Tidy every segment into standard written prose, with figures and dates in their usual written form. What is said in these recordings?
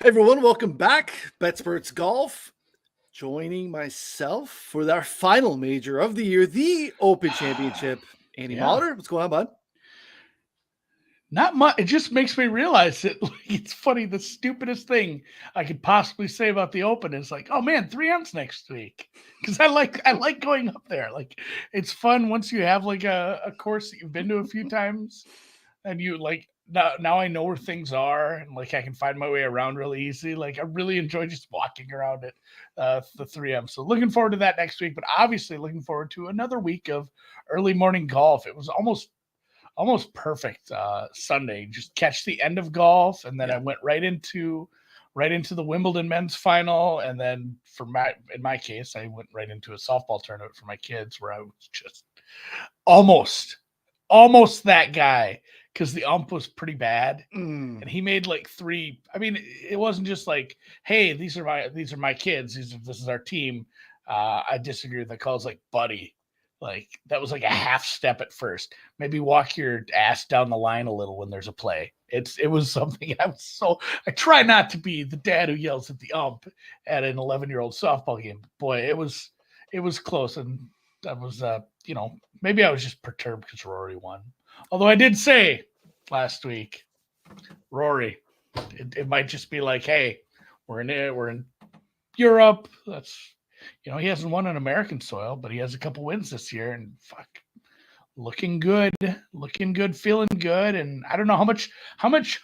Everyone, welcome back. BetSperts Golf, joining myself for our final major of the year, the Open Championship. Andy Molitor, what's going on, bud? Not much. It just makes me realize that it's funny. The stupidest thing I could possibly say about the Open is like, oh man, 3M's next week, because I like going up there. Like, it's fun once you have like a course that you've been to a few times, and you like now I know where things are, and like I can find my way around really easy. Like, I really enjoy just walking around it, the 3M. So looking forward to that next week, but obviously looking forward to another week of early morning golf. It was almost perfect Sunday. Just catch the end of golf, and then I went right into the Wimbledon men's final, and then in my case, I went right into a softball tournament for my kids, where I was just almost that guy, because the ump was pretty bad, and he made like three. I mean, it wasn't just like, hey, these are my kids, this is our team. I disagree with the calls, like, buddy. Like, that was like a half step at first. Maybe walk your ass down the line a little when there's a play. It was something I try not to be the dad who yells at the ump at an 11-year-old softball game. Boy, it was close, and that was maybe I was just perturbed because Rory won. Although I did say last week, Rory, it might just be like, hey, we're in Europe. That's, he hasn't won on American soil, but he has a couple wins this year, and looking good, feeling good. And I don't know how much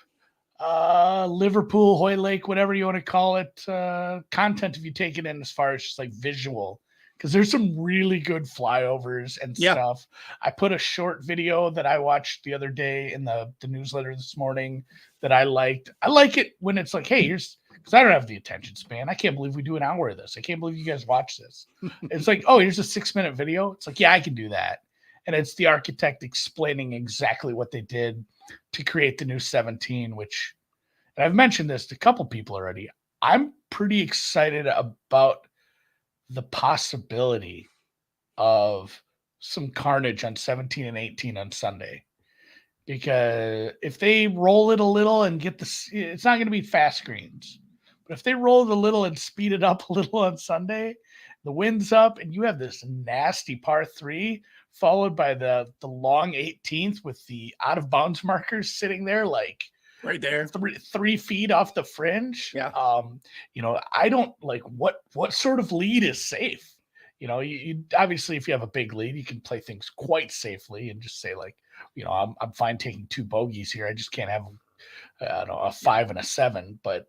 Liverpool, Hoylake, whatever you want to call it, content have you taken in as far as just like visual? Because there's some really good flyovers and stuff. I put a short video that I watched the other day in the newsletter this morning that I liked. I like it when it's like, hey, because I don't have the attention span. I can't believe we do an hour of this. I can't believe you guys watch this. It's like, oh, here's a 6-minute video. It's like, yeah, I can do that. And it's the architect explaining exactly what they did to create the new 17, which, and I've mentioned this to a couple people already. I'm pretty excited about the possibility of some carnage on 17 and 18 on Sunday. Because if they roll it a little and it's not going to be fast greens. But if they roll it a little and speed it up a little on Sunday, the wind's up, and you have this nasty par 3 followed by the long 18th with the out of bounds markers sitting there like right there, 3 feet off the fringe. Yeah. I don't like what sort of lead is safe. You obviously, if you have a big lead, you can play things quite safely and just say like, I'm fine taking 2 bogeys here. I just can't have a 5 and a 7. But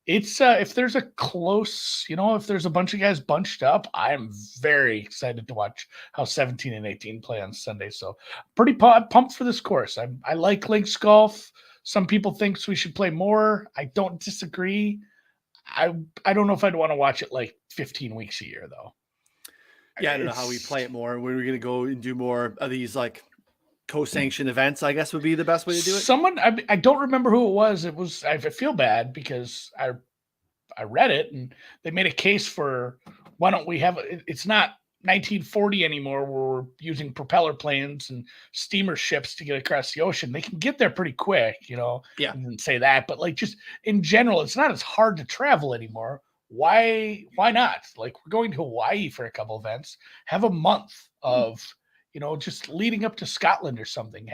it's if there's a close, if there's a bunch of guys bunched up, I'm very excited to watch how 17 and 18 play on Sunday. So pretty pumped for this course. I like links golf. Some people think we should play more. I don't disagree. I don't know if I'd want to watch it like 15 weeks a year though. Yeah, I don't know how we play it more. When we're going to go and do more of these like co-sanctioned events, I guess would be the best way to do it. Someone, I don't remember who it was. It was, I feel bad because I read it and they made a case for, why don't we have, it's not 1940 anymore where we're using propeller planes and steamer ships to get across the ocean. They can get there pretty quick, Yeah. I didn't say that, but like just in general, it's not as hard to travel anymore. Why not? Like, we're going to Hawaii for a couple events. Have a month of, just leading up to Scotland or something.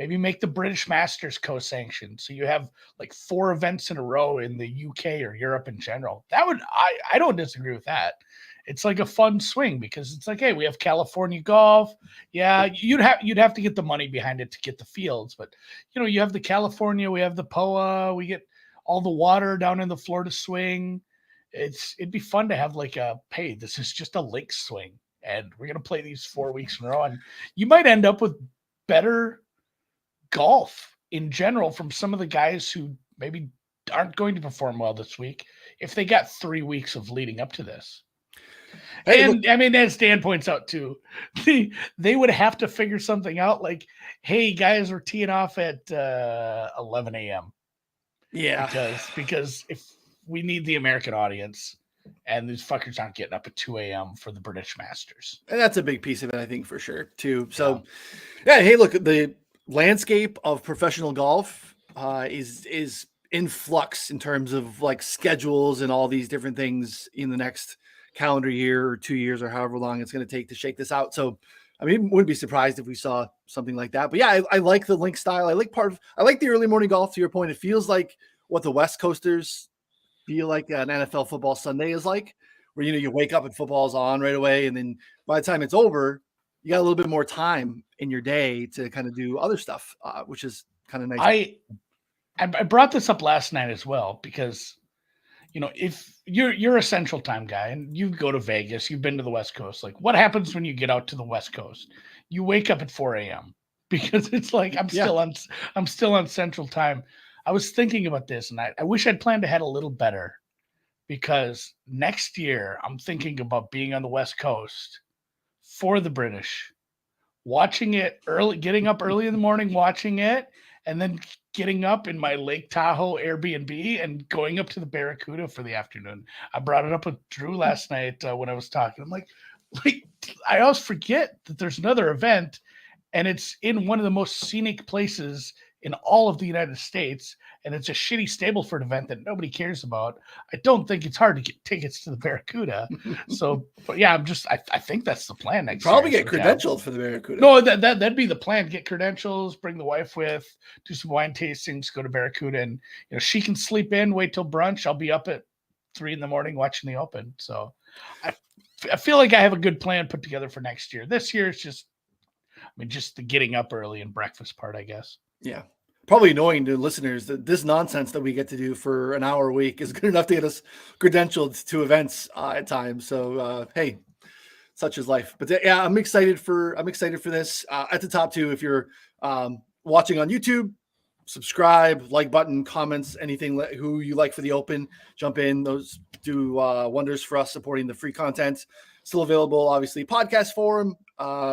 Maybe make the British Masters co-sanctioned. So you have like 4 events in a row in the UK or Europe in general. I don't disagree with that. It's like a fun swing because it's like, hey, we have California golf. Yeah, you'd have to get the money behind it to get the fields. But, you have the California, we have the POA, we get all the water down in the Florida swing. It'd be fun to have like hey, this is just a links swing, and we're going to play these 4 weeks in a row. And you might end up with better golf in general from some of the guys who maybe aren't going to perform well this week if they got 3 weeks of leading up to this. And I mean, as Dan points out too, they would have to figure something out like, hey guys, we're teeing off at 11 a.m. Yeah. Because if we need the American audience, and these fuckers aren't getting up at 2 a.m. for the British Masters. And that's a big piece of it, I think, for sure, too. So, hey, look, the landscape of professional golf is in flux in terms of like schedules and all these different things in the next calendar year or 2 years or however long it's going to take to shake this out. So, I mean, wouldn't be surprised if we saw something like that. But yeah, I like the link style. I like the early morning golf. To your point, it feels like what the West Coasters feel like an NFL football Sunday is like, where you wake up and football's on right away, and then by the time it's over, you got a little bit more time in your day to kind of do other stuff, which is kind of nice. I brought this up last night as well because, if you're a Central Time guy and you go to Vegas, you've been to the West Coast, like what happens when you get out to the West Coast? You wake up at 4 a.m. because it's like I'm still on Central Time. I was thinking about this, and I wish I'd planned ahead a little better, because next year I'm thinking about being on the West Coast for the British, watching it early, getting up early in the morning, watching it, and then getting up in my Lake Tahoe Airbnb and going up to the Barracuda for the afternoon. I brought it up with Drew last night when I was talking. I'm like, I always forget that there's another event, and it's in one of the most scenic places in all of the United States, and it's a shitty Stableford event that nobody cares about. I don't think it's hard to get tickets to the Barracuda. So, but yeah, I think that's the plan next Probably year. get credentialed for the Barracuda. No, that'd be the plan. Get credentials, bring the wife with, do some wine tastings, go to Barracuda, and she can sleep in, wait till brunch. I'll be up at 3 a.m. watching the Open. So I feel like I have a good plan put together for next year. This year it's just the getting up early and breakfast part, I guess. Yeah. Probably annoying to listeners that this nonsense that we get to do for an hour a week is good enough to get us credentialed to events at times. So, hey, such is life. But yeah, I'm excited for this. At the top too, if you're watching on YouTube, subscribe, like button, comments, anything who you like for the Open, jump in. Those do wonders for us supporting the free content. Still available, obviously, podcast forum.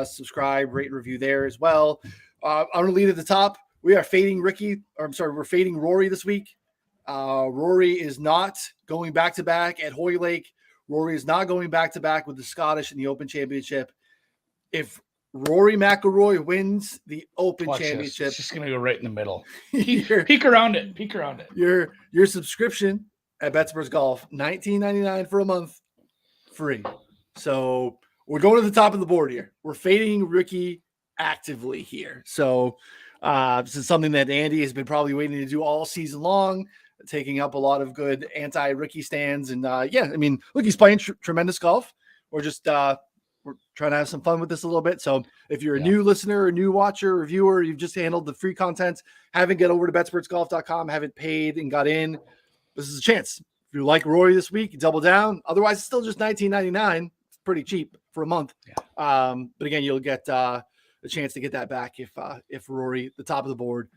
Subscribe, rate, and review there as well. I'm going to lead at the top. We are fading we're fading Rory this week. Rory is not going back-to-back at Hoylake. Rory is not going back-to-back with the Scottish in the Open Championship. If Rory McIlroy wins the Open Championship, it's just going to go right in the middle. Peek around it. Your subscription at BetSports Golf, $19.99 for a month, free. So we're going to the top of the board here. We're fading Ricky actively here. So this is something that Andy has been probably waiting to do all season long, taking up a lot of good anti-Ricky stands. And look, he's playing tremendous golf. We're just we're trying to have some fun with this a little bit. So if you're a new listener, a new watcher, or viewer, you've just handled the free content, haven't get over to betsportsgolf.com, haven't paid and got in, this is a chance. If you like Rory this week, double down. Otherwise, it's still just $19.99. It's pretty cheap for a month. Yeah. But again, you'll get a chance to get that back if Rory, the top of the board,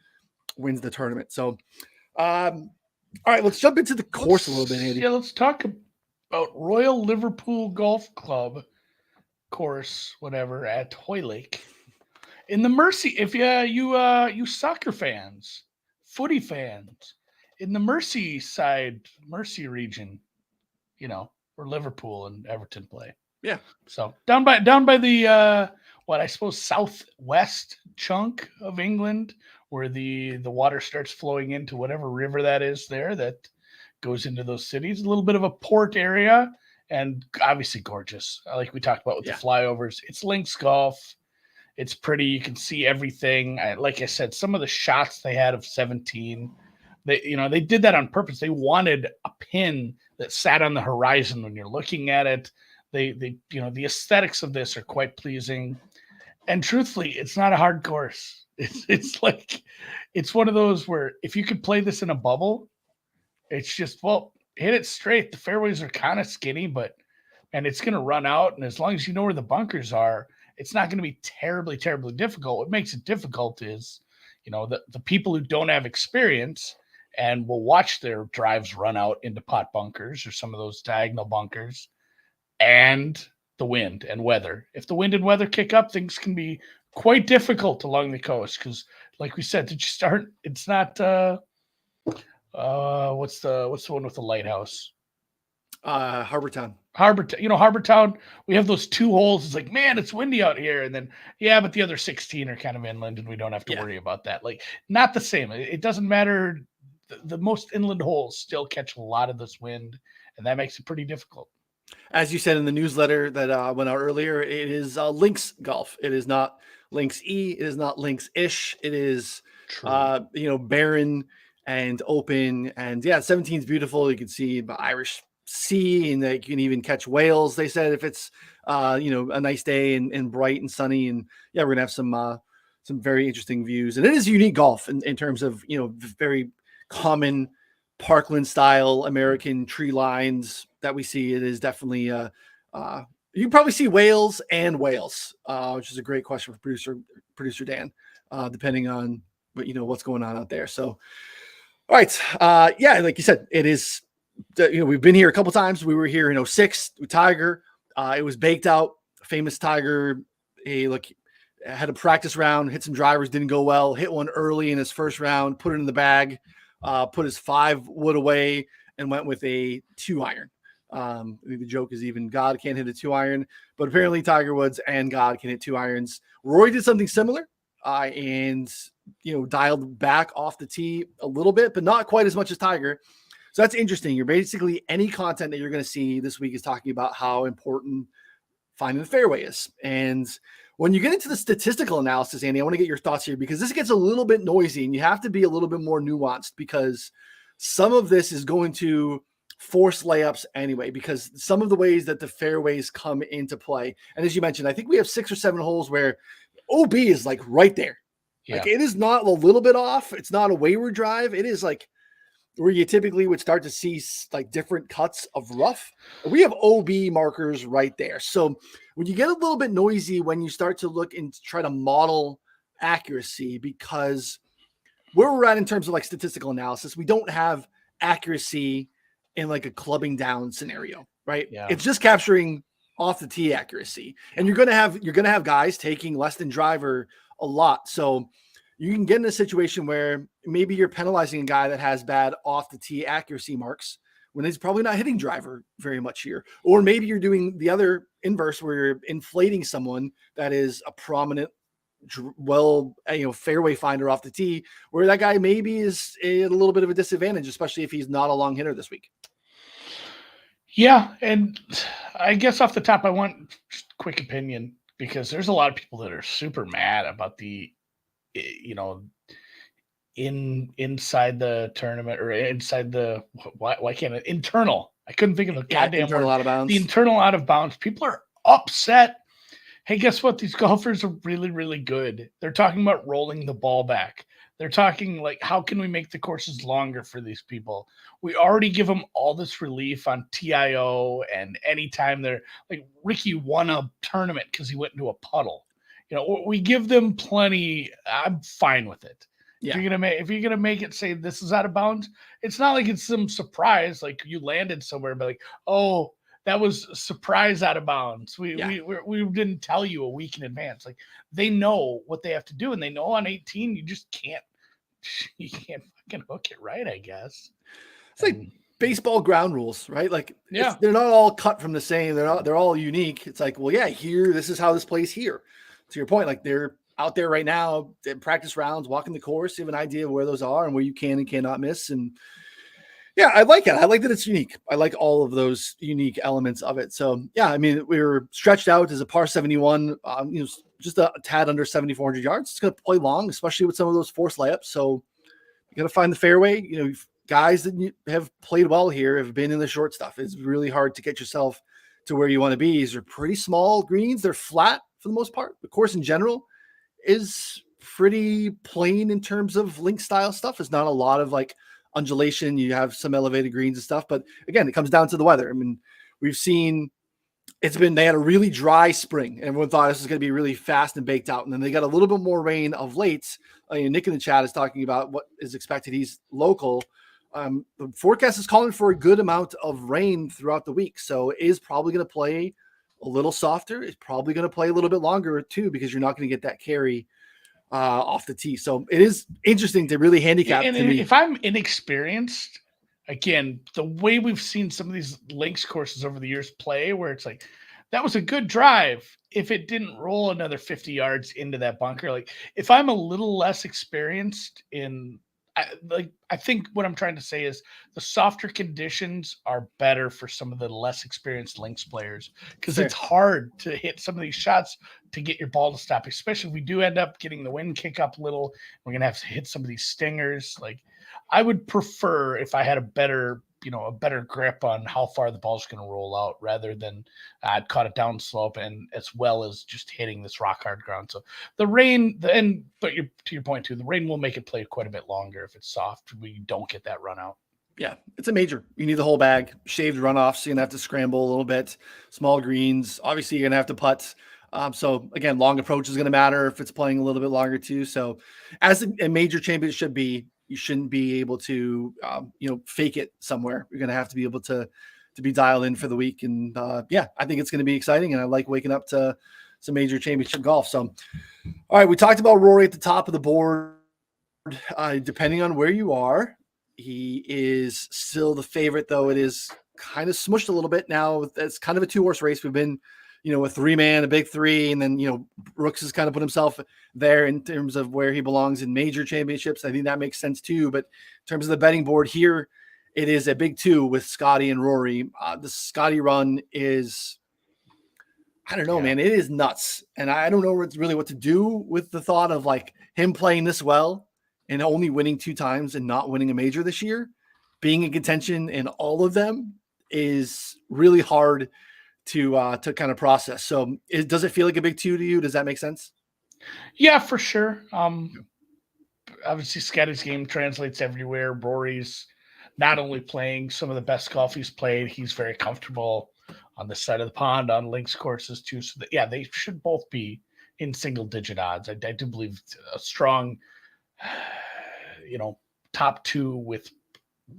wins the tournament. So, all right, let's jump into the course a little bit, Andy. Yeah, let's talk about Royal Liverpool Golf Club course, whatever, at Hoylake. In the Mersey, if you soccer fans, footy fans, in the Mersey region, where Liverpool and Everton play. Yeah. So down by the I suppose southwest chunk of England, where the water starts flowing into whatever river that is there that goes into those cities. A little bit of a port area, and obviously gorgeous. Like we talked about with the flyovers. It's links golf. It's pretty. You can see everything. Like I said, some of the shots they had of 17, they did that on purpose. They wanted a pin that sat on the horizon when you're looking at it. The aesthetics of this are quite pleasing. And truthfully, it's not a hard course. It's one of those where if you could play this in a bubble, it's just, hit it straight. The fairways are kind of skinny, and it's going to run out. And as long as you know where the bunkers are, it's not going to be terribly, terribly difficult. What makes it difficult is, the people who don't have experience and will watch their drives run out into pot bunkers or some of those diagonal bunkers, and the wind and weather. If the wind and weather kick up, things can be quite difficult along the coast because, like we said, it's not what's the one with the lighthouse? Harbortown. Harbortown, we have those 2 holes. It's like, man, it's windy out here. And then, but the other 16 are kind of inland and we don't have to worry about that. Like, not the same. It doesn't matter the most inland holes still catch a lot of this wind, and that makes it pretty difficult. As you said in the newsletter that went out earlier, it is links golf. It is not links E. It is not links ish. It is barren and open. And yeah, 17 is beautiful. You can see the Irish Sea, and you can even catch whales. They said if it's a nice day and bright and sunny, and yeah, we're gonna have some very interesting views. And it is unique golf in terms of very common Parkland style American tree lines that we see. It is definitely you can probably see whales and whales, which is a great question for producer Dan, depending on what's going on out there. So all right, yeah, like you said, it is we've been here a couple times. We were here in 06 with Tiger. It was baked out. Famous Tiger, had a practice round, hit some drivers, didn't go well, hit one early in his first round, put it in the bag, put his 5-wood away, and went with a 2-iron. The joke is even God can't hit a 2-iron, but apparently Tiger Woods and God can hit 2 irons. Rory did something similar, and dialed back off the tee a little bit, but not quite as much as Tiger. So that's interesting. You're basically, any content that you're going to see this week is talking about how important finding the fairway is. And when you get into the statistical analysis, Andy, I want to get your thoughts here, because this gets a little bit noisy and you have to be a little bit more nuanced, because some of this is going to force layups anyway, because some of the ways that the fairways come into play. And as you mentioned, I think we have 6 or 7 holes where OB is like right there. Yeah. Like, it is not a little bit off. It's not a wayward drive. It is like where you typically would start to see like different cuts of rough. We have OB markers right there. So when you get a little bit noisy, when you start to look and try to model accuracy, because where we're at in terms of like statistical analysis, we don't have accuracy in like a clubbing down scenario, right? Yeah. It's just capturing off the tee accuracy. And you're going to have guys taking less than driver a lot. So you can get in a situation where maybe you're penalizing a guy that has bad off the tee accuracy marks when he's probably not hitting driver very much here. Or maybe you're doing the other inverse, where you're inflating someone that is a prominent, fairway finder off the tee, where that guy maybe is at a little bit of a disadvantage, especially if he's not a long hitter this week. Yeah. And I guess off the top, I want just a quick opinion, because there's a lot of people that are super mad about the, inside the tournament, or inside the, why can't it, internal. I couldn't think of the goddamn word. Out of bounds. The internal out of bounds. People are upset. Hey, guess what? These golfers are really, really good. They're talking about rolling the ball back. They're talking like, how can we make the courses longer for these people? We already give them all this relief on TIO, and anytime they're like, Ricky won a tournament because he went into a puddle. We give them plenty. I'm fine with it. Yeah. If you're gonna make it say this is out of bounds, it's not like it's some surprise, like you landed somewhere, but like, oh, that was a surprise out of bounds. We didn't tell you a week in advance. Like, they know what they have to do, and they know on 18 you just can't fucking hook it right, I guess. It's like baseball ground rules, right? Like, they're not all cut from the same. They're all unique. It's like, well, yeah, this is how this plays here. To your point, like, they're out there right now in practice rounds, walking the course. You have an idea of where those are and where you can and cannot miss. And yeah, I like it. I like that it's unique. I like all of those unique elements of it. So yeah, I mean, we were stretched out as a par 71, just a tad under 7,400 yards. It's going to play long, especially with some of those forced layups. So you got to find the fairway. Guys that have played well here have been in the short stuff. It's really hard to get yourself to where you want to be. These are pretty small greens. They're flat for the most part. The course in general is pretty plain in terms of link style stuff. It's not a lot of like undulation. You have some elevated greens and stuff, but again, it comes down to the weather. I mean, we've seen they had a really dry spring. Everyone thought this was going to be really fast and baked out. And then they got a little bit more rain of late. Nick in the chat is talking about what is expected. He's local. The forecast is calling for a good amount of rain throughout the week. So it is probably going to play a little softer. It's probably going to play a little bit longer too, because you're not going to get that carry off the tee. So it is interesting to really handicap. And to me. If I'm inexperienced, again, the way we've seen some of these links courses over the years play, where it's like, that was a good drive if it didn't roll another 50 yards into that bunker. Like, if I'm a little less experienced in I think what I'm trying to say is the softer conditions are better for some of the less experienced links players because it's hard to hit some of these shots to get your ball to stop, especially if we do end up getting the wind kick up a little. We're gonna have to hit some of these stingers. Like I would prefer if I had a better grip on how far the ball's going to roll out rather than I'd caught it down slope and as well as just hitting this rock hard ground. So the rain, to your point too, the rain will make it play quite a bit longer if it's soft. We don't get that run out. Yeah, it's a major. You need the whole bag, shaved runoffs. So you're going to have to scramble a little bit, small greens. Obviously, you're going to have to putt. So again, long approach is going to matter if it's playing a little bit longer too. So as a major championship should be, you shouldn't be able to, fake it somewhere. You're going to have to be able to be dialed in for the week. And I think it's going to be exciting. And I like waking up to some major championship golf. So, all right, we talked about Rory at the top of the board. Depending on where you are, he is still the favorite, though it is kind of smushed a little bit now. It's kind of a 2-horse race. We've been, a 3-man, a big 3, and then, Brooks has kind of put himself there in terms of where he belongs in major championships. I think that makes sense too. But in terms of the betting board here, it is a big 2 with Scotty and Rory. The Scotty run is, I don't know, man, it is nuts. And I don't know really what to do with the thought of like him playing this well and only winning 2 times and not winning a major this year. Being in contention in all of them is really hard to kind of process. So does it feel like a big 2 to you? Does that make sense? Yeah, for sure. Obviously Scotty's game translates everywhere. Rory's not only playing some of the best golf he's played, he's very comfortable on this side of the pond on links courses too. So that, they should both be in single digit odds. I do believe a strong, top 2 with,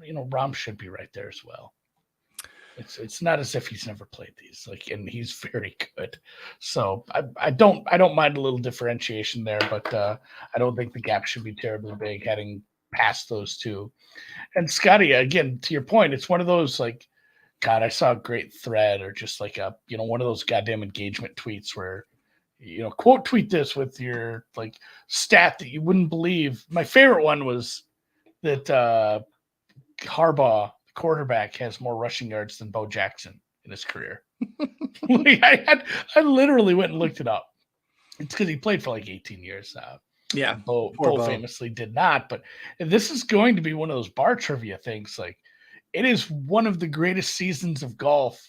Rahm should be right there as well. It's not as if he's never played these, and he's very good. So I don't mind a little differentiation there, but I don't think the gap should be terribly big heading past those 2. And Scotty, again, to your point, it's one of those God, I saw a great thread or just one of those goddamn engagement tweets where, quote tweet this with your stat that you wouldn't believe. My favorite one was that Harbaugh, quarterback, has more rushing yards than Bo Jackson in his career. I literally went and looked it up. It's because he played for 18 years. Bo famously did not. But this is going to be one of those bar trivia things. It is one of the greatest seasons of golf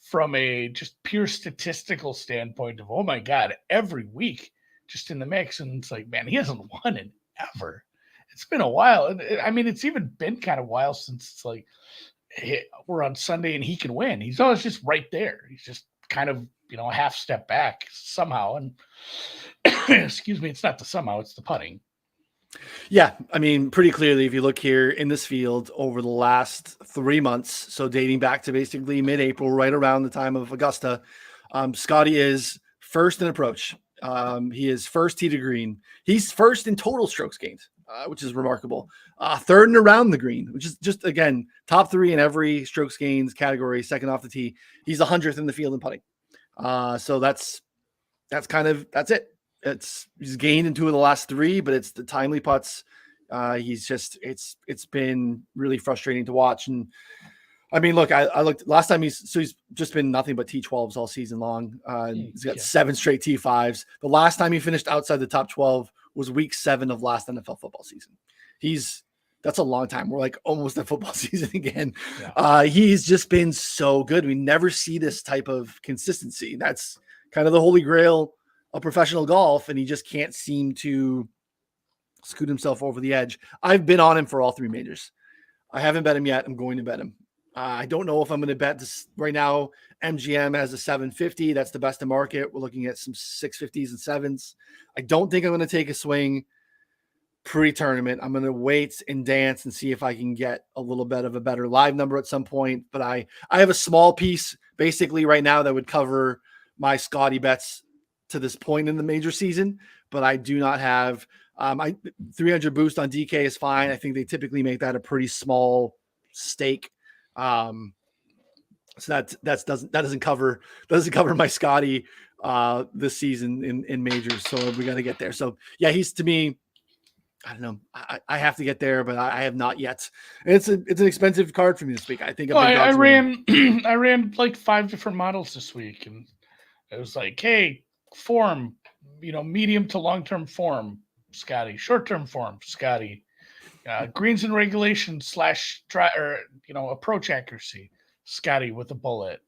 from a just pure statistical standpoint of, oh my God, every week just in the mix. And it's man, he hasn't won in ever. It's been a while. I mean, it's even been kind of a while since it's we're on Sunday and he can win. He's always just right there. He's just kind of, a half step back somehow. And excuse me, it's not the somehow, it's the putting. Yeah. I mean, pretty clearly, if you look here in this field over the last 3 months, so dating back to basically mid-April, right around the time of Augusta, Scotty is first in approach. He is first tee to green. He's first in total strokes gained, which is remarkable. Third and around the green, which is just, again, top 3 in every strokes gains category, second off the tee. He's 100th in the field in putting. So that's it. He's gained in 2 of the last 3, but it's the timely putts. It's been really frustrating to watch. And I mean, look, I looked last time he's just been nothing but T12s all season long. He's got 7 straight T5s. The last time he finished outside the top 12 was week 7 of last NFL football season. That's a long time. We're almost at football season again. Yeah. He's just been so good. We never see this type of consistency. That's kind of the holy grail of professional golf. And he just can't seem to scoot himself over the edge. I've been on him for all 3 majors. I haven't bet him yet. I'm going to bet him. I don't know if I'm going to bet this right now. MGM has a 750. That's the best in market. We're looking at some 650s and 7s. I don't think I'm going to take a swing pre-tournament. I'm going to wait and dance and see if I can get a little bit of a better live number at some point. But I have a small piece basically right now that would cover my Scotty bets to this point in the major season. But I do not have 300 boost on DK is fine. I think they typically make that a pretty small stake. So that doesn't cover my Scotty this season in majors. So we got to get there. So yeah, he's to me I don't know. I have to get there, but I have not yet. And it's an expensive card for me this week. I think a Well, big I dog's winning. ran I ran like 5 different models this week, and it was like, hey, form, medium to long term form, Scotty, short term form, Scotty, greens and regulation slash dry or approach accuracy, Scotty with a bullet.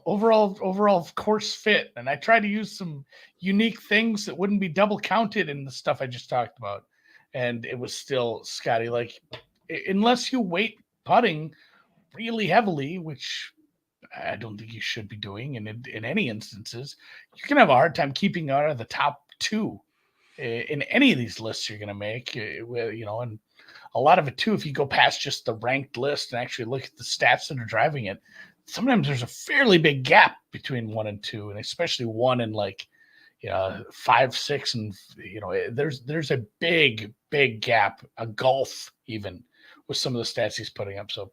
Overall course fit, and I try to use some unique things that wouldn't be double counted in the stuff I just talked about, and it was still Scotty. Like, unless you weight putting really heavily, which I don't think you should be doing, and in any instances, you can have a hard time keeping out of the top two in any of these lists you're going to make. And a lot of it too, if you go past just the ranked list and actually look at the stats that are driving it, sometimes there's a fairly big gap between 1 and 2, and especially 1 and 5, 6, and there's a big gap, a gulf even with some of the stats he's putting up. So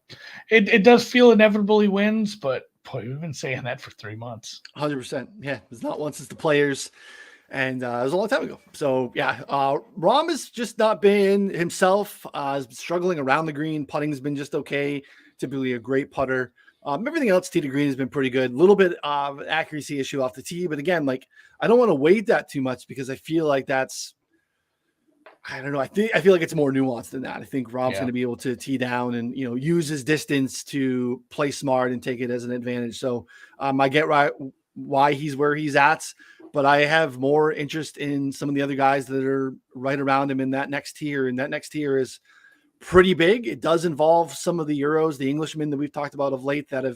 it does feel inevitable he wins, but boy, we've been saying that for 3 months. 100%. Yeah, it's not once it's the players. And it was a long time ago. So, yeah, Rahm has just not been himself. Has been struggling around the green. Putting's been just okay. Typically a great putter. Everything else, tee to green, has been pretty good. A little bit of accuracy issue off the tee. But again, I don't want to weight that too much because I feel like that's, I don't know. I feel like it's more nuanced than that. I think Rahm's going to be able to tee down and, use his distance to play smart and take it as an advantage. So I get why he's where he's at. But I have more interest in some of the other guys that are right around him in that next tier. And that next tier is pretty big. It does involve some of the Euros, the Englishmen that we've talked about of late that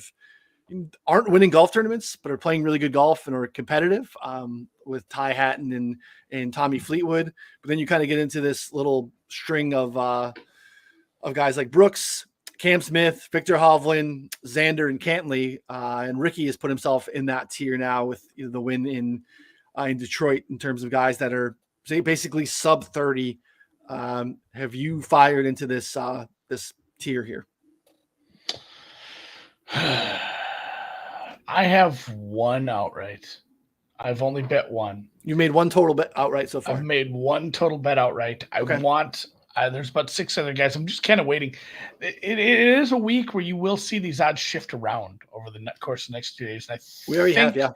aren't winning golf tournaments, but are playing really good golf and are competitive, with Ty Hatton and Tommy Fleetwood. But then you kind of get into this little string of guys like Brooks, Cam Smith, Victor Hovland, Xander, and Cantley, and Ricky has put himself in that tier now with the win in Detroit in terms of guys that are basically sub 30. Have you fired into this tier here? I have one outright. I've only bet one. You made one total bet outright so far. I've made one total bet outright. Okay. There's about 6 other guys. I'm just kind of waiting. It is a week where you will see these odds shift around over the course of the next 2 days. And we already have, yeah.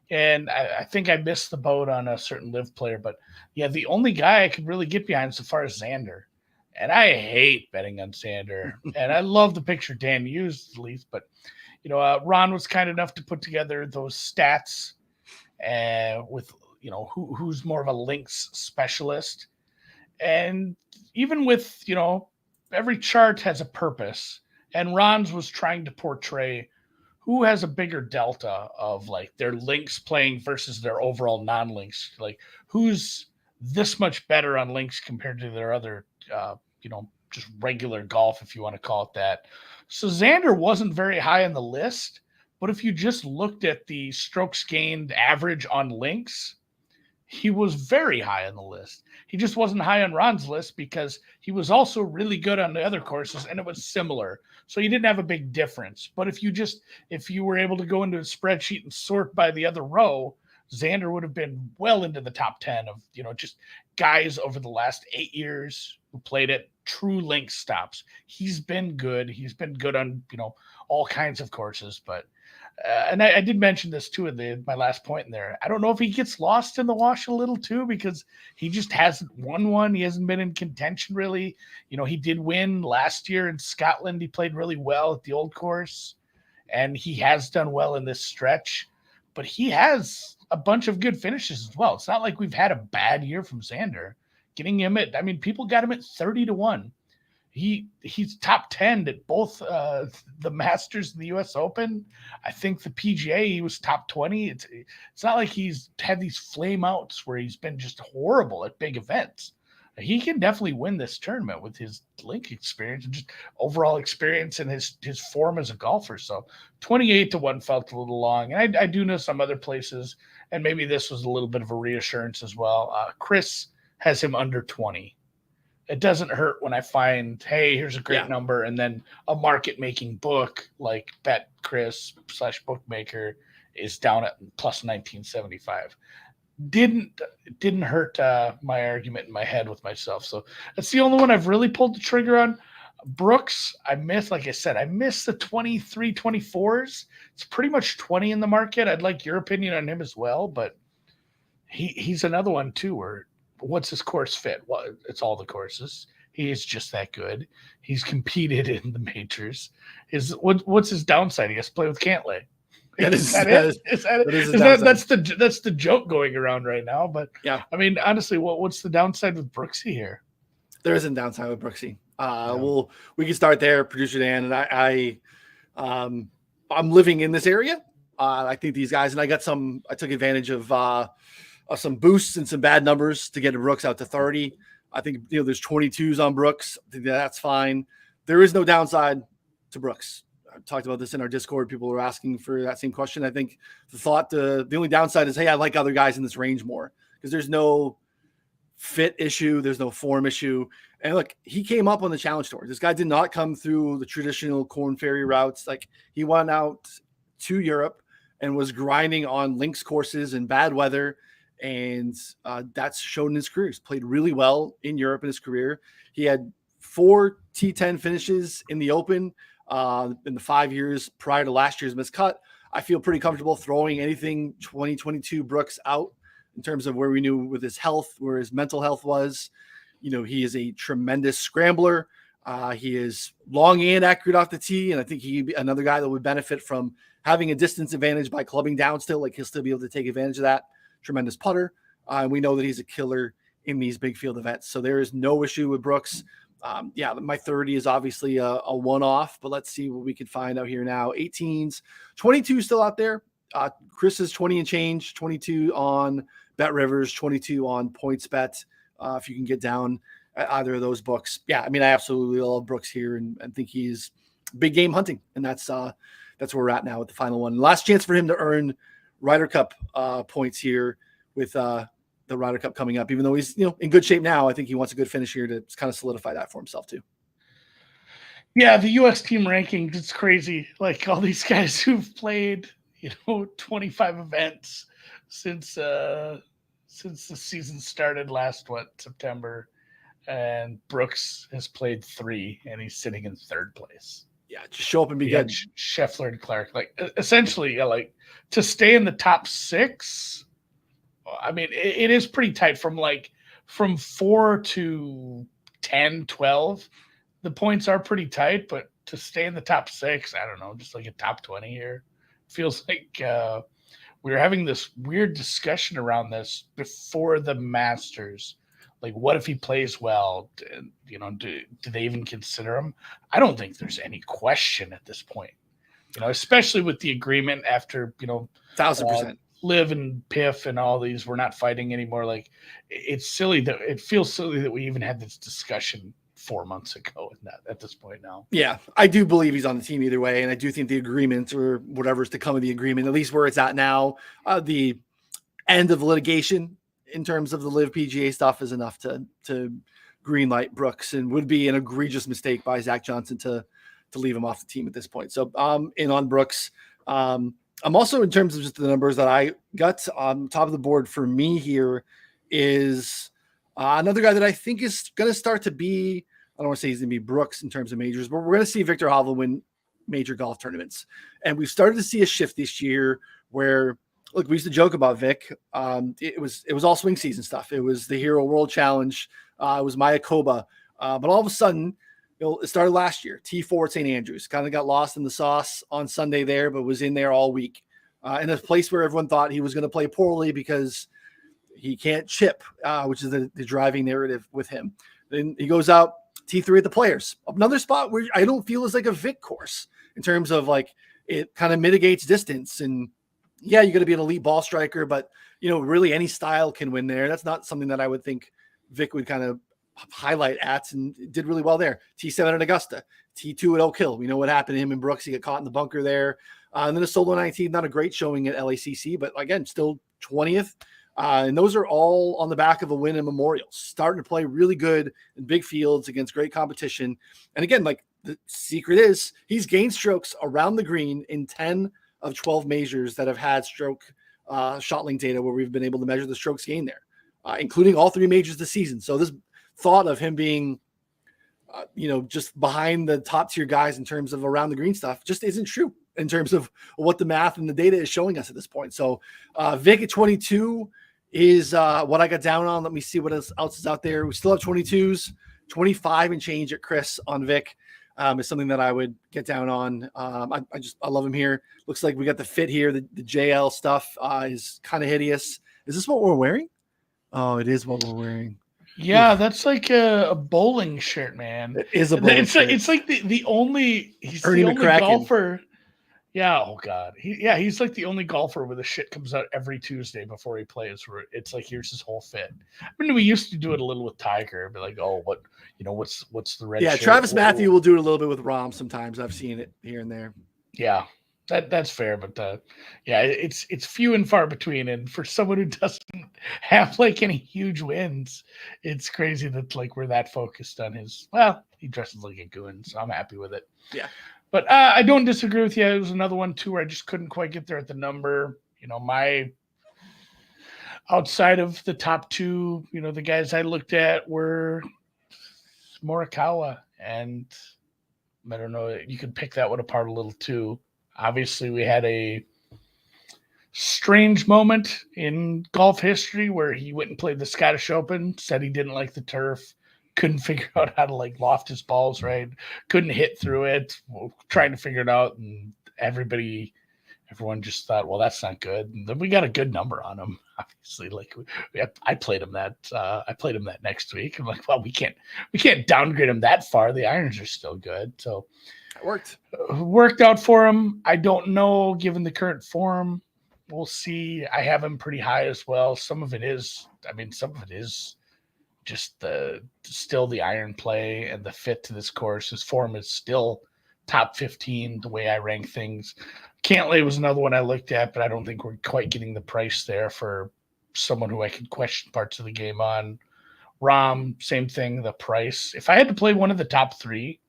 And I think I missed the boat on a certain live player. But, yeah, the only guy I could really get behind so far is Xander. And I hate betting on Xander. And I love the picture Dan used, at least. But, Ron was kind enough to put together those stats with, who's more of a links specialist. And even with, every chart has a purpose. And Ron's was trying to portray who has a bigger delta of their links playing versus their overall non-links. Who's this much better on links compared to their other, just regular golf, if you want to call it that. So Xander wasn't very high on the list, but if you just looked at the strokes gained average on links, he was very high on the list. He just wasn't high on Ron's list because he was also really good on the other courses and it was similar. So you didn't have a big difference. But if you were able to go into a spreadsheet and sort by the other row, Xander would have been well into the top 10 of, just guys over the last 8 years who played at true link stops. He's been good. He's been good on, all kinds of courses, but and I did mention this too in my last point in there. I don't know if he gets lost in the wash a little too because he just hasn't won one. He hasn't been in contention really. He did win last year in Scotland. He played really well at the old course, and he has done well in this stretch. But he has a bunch of good finishes as well. It's not like we've had a bad year from Xander. Getting him people got him at 30-1. He's top 10 at both the Masters and the U.S. Open. I think the PGA he was top 20. It's not like he's had these flame outs where he's been just horrible at big events. He can definitely win this tournament with his link experience and just overall experience and his form as a golfer. So 28-1 felt a little long. And I do know some other places, and maybe this was a little bit of a reassurance as well. Chris has him under 20. It doesn't hurt when I find, hey, here's a great number, and then a market-making book like Bet Chris /bookmaker is down at plus 1975. didn't hurt my argument in my head with myself. So that's the only one I've really pulled the trigger on. Brooks, like I said, I miss the 23, 24s. It's pretty much 20 in the market. I'd like your opinion on him as well, but he's another one too, where what's his course fit? Well, it's all the courses. He is just that good. He's competed in the majors. What's his downside? He has to play with Cantlay. Is that it? That's the joke going around right now. But yeah, I mean, honestly, what's the downside with Brooksy here? There isn't downside with Brooksy. We can start there, producer Dan, and I'm living in this area. I think these guys, and I took advantage of some boosts and some bad numbers to get Brooks out to 30. I think there's 22s on Brooks. I think that's fine. There is no downside to Brooks. I talked about this in our Discord. People were asking for that same question. I think the only downside is, hey, I like other guys in this range more, because there's no fit issue. There's no form issue. And look, he came up on the Challenge Tour. This guy did not come through the traditional Corn Ferry routes. Like, he went out to Europe and was grinding on links courses in bad weather. And that's shown in his career. He's played really well in Europe in his career. He had 4 T10 finishes in the Open in the 5 years prior to last year's miscut. I feel pretty comfortable throwing anything 2022 Brooks out in terms of where we knew with his health, where his mental health was. He is a tremendous scrambler. He is long and accurate off the tee, and I think he'd be another guy that would benefit from having a distance advantage by clubbing down still. Like, he'll still be able to take advantage of that. Tremendous putter. We know that he's a killer in these big field events. So there is no issue with Brooks. My 30 is obviously a one-off, but let's see what we can find out here now. 18s, 22 still out there. Chris is 20 and change, 22 on Bet Rivers, 22 on PointsBet. If you can get down at either of those books. Yeah, I mean, I absolutely love Brooks here and think he's big game hunting. And that's where we're at now with the final one. Last chance for him to earn Ryder Cup points here with the Ryder Cup coming up. Even though he's in good shape now, I think he wants a good finish here to kind of solidify that for himself too. Yeah, the U.S. team rankings, it's crazy. Like, all these guys who've played 25 events since the season started last September, and Brooks has played 3 and he's sitting in 3rd place. Yeah, just show up and be good. Scheffler and Clark, like, essentially, like, to stay in the top 6. I mean, it is pretty tight from 4 to 10, 12. The points are pretty tight, but to stay in the top 6, I don't know, just like a top 20 here. Feels like we were having this weird discussion around this before the Masters. Like, what if he plays well? Do they even consider him? I don't think there's any question at this point. Especially with the agreement after 1,000%. Liv and Piff and all these, we're not fighting anymore. Like, it feels silly that we even had this discussion 4 months ago at this point now. Yeah, I do believe he's on the team either way, and I do think the agreement or whatever's to come of the agreement, at least where it's at now, the end of litigation in terms of the Live PGA stuff is enough to greenlight Brooks, and would be an egregious mistake by Zach Johnson to leave him off the team at this point. So in on Brooks. I'm also, in terms of just the numbers that I got on top of the board for me here, is another guy that I think is going to start to be, I don't want to say he's going to be Brooks in terms of majors, but we're going to see Victor Hovland win major golf tournaments. And we've started to see a shift this year where, look, we used to joke about Vic. It was all swing season stuff. It was the Hero World Challenge. It was Mayakoba. But all of a sudden, it started last year. T4 at St. Andrews. Kind of got lost in the sauce on Sunday there, but was in there all week. In a place where everyone thought he was going to play poorly because he can't chip, which is the driving narrative with him. Then he goes out T3 at the Players. Another spot where I don't feel is like a Vic course in terms of, like, it kind of mitigates distance. And yeah, you're going to be an elite ball striker, but really any style can win there. That's not something that I would think Vic would kind of highlight at, and did really well there. T7 at Augusta, T2 at Oak Hill. We know what happened to him and Brooks. He got caught in the bunker there. And then a solo 19, not a great showing at LACC, but again, still 20th. And those are all on the back of a win in Memorials, starting to play really good in big fields against great competition. And again, like, the secret is he's gained strokes around the green in 10 of 12 majors that have had stroke shot link data where we've been able to measure the strokes gained there, including all 3 majors this season. So this thought of him being, just behind the top tier guys in terms of around the green stuff just isn't true in terms of what the math and the data is showing us at this point. So Vic at 22 is what I got down on. Let me see what else is out there. We still have 22s, 25 and change at Chris on Vic. Is something that I would get down on. I love him here. Looks like we got the fit here. The JL stuff is kind of hideous. Is this what we're wearing? Oh, it is what we're wearing. Yeah, that's like a bowling shirt, man. It is a bowling shirt. It's like the only Ernie the only McCracken. golfer. Yeah, oh god. He's like the only golfer where the shit comes out every Tuesday before he plays, where it's like, here's his whole fit. I mean, we used to do it a little with Tiger, but like, oh, what's the red shirt? Travis Matthew will do it a little bit with Rahm sometimes. I've seen it here and there. Yeah, that's fair, but it's few and far between. And for someone who doesn't have like any huge wins, it's crazy that like we're that focused on his. Well, he dresses like a goon, so I'm happy with it. Yeah. But I don't disagree with you. It was another one, too, where I just couldn't quite get there at the number. My outside of the top 2, the guys I looked at were Morikawa. And I don't know, you could pick that one apart a little, too. Obviously, we had a strange moment in golf history where he went and played the Scottish Open, said he didn't like the turf. Couldn't figure out how to like loft his balls right, couldn't hit through it, trying to figure it out, and everyone just thought, well, that's not good. And then we got a good number on him, obviously. Like I played him that next week. I'm like, well, we can't downgrade him that far. The irons are still good, so it worked out for him. I don't know, given the current form, we'll see. I have him pretty high as well. Some of it is just still the iron play and the fit to this course. His form is still top 15 the way I rank things. Cantlay was another one I looked at, but I don't think we're quite getting the price there for someone who I could question parts of the game on. Rahm, same thing, the price. If I had to play one of the top 3,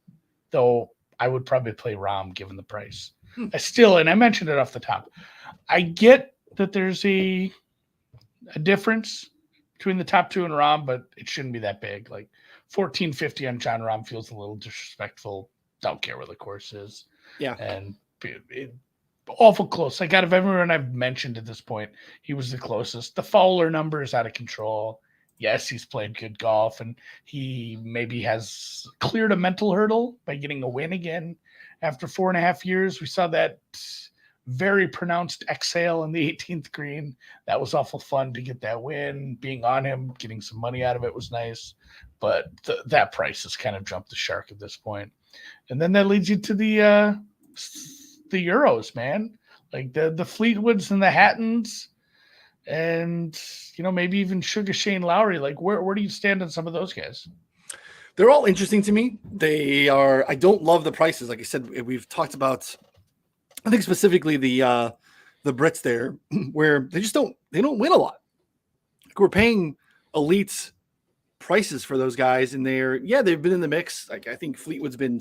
though, I would probably play Rahm given the price. And I mentioned it off the top, I get that there's a difference between the top 2 and Rahm, but it shouldn't be that big. Like $14.50 on Jon Rahm feels a little disrespectful. Don't care where the course is. Yeah. And it awful close. Like out of everyone I've mentioned at this point, he was the closest. The Fowler number is out of control. Yes, he's played good golf, and he maybe has cleared a mental hurdle by getting a win again after 4.5 years. We saw that very pronounced exhale in the 18th green. That was awful fun to get that win. Being on him, getting some money out of it was nice, but that price has kind of jumped the shark at this point. And then that leads you to the Euros, man. Like the Fleetwoods and the Hattons, and maybe even Sugar Shane Lowry. Like where do you stand on some of those guys? They're all interesting to me. They are. I don't love the prices. Like I said, we've talked about, I think specifically the Brits there, where they don't win a lot. Like we're paying elite prices for those guys, and they've been in the mix. Like I think Fleetwood's been